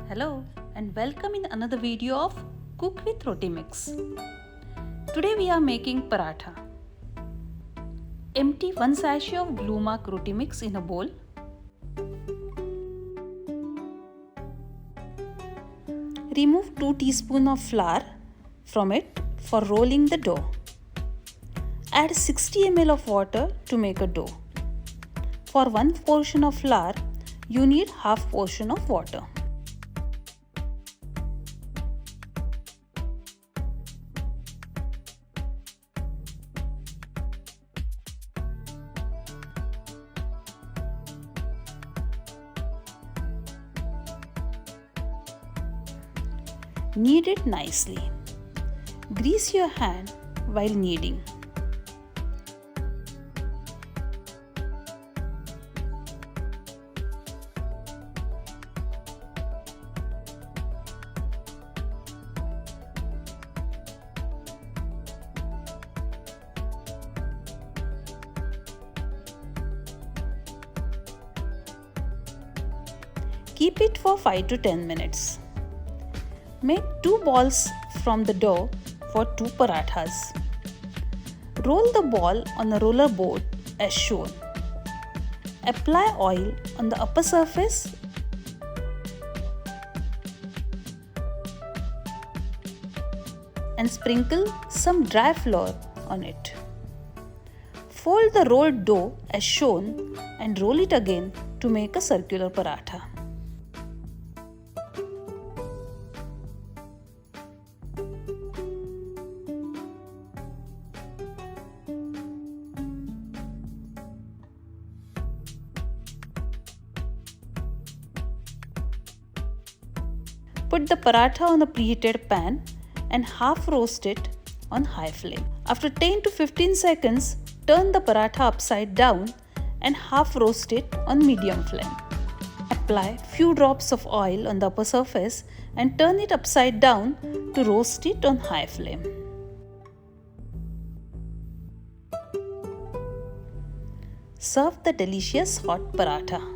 Hello and welcome in another video of Cook with Roti Mix. Today we are making paratha. Empty 1 sachet of Blu Mark Roti Mix in a bowl. Remove 2 teaspoons of flour from it for rolling the dough. Add 60 ml of water to make a dough. For 1 portion of flour, you need half portion of water. Knead it nicely. Grease your hand while kneading. Keep it for 5 to 10 minutes. Make 2 balls from the dough for 2 parathas. Roll the ball on a roller board as shown. Apply oil on the upper surface and sprinkle some dry flour on it. Fold the rolled dough as shown and roll it again to make a circular paratha. Put the paratha on the preheated pan and half roast it on high flame. After 10 to 15 seconds, turn the paratha upside down and half roast it on medium flame. Apply few drops of oil on the upper surface and turn it upside down to roast it on high flame. Serve the delicious hot paratha.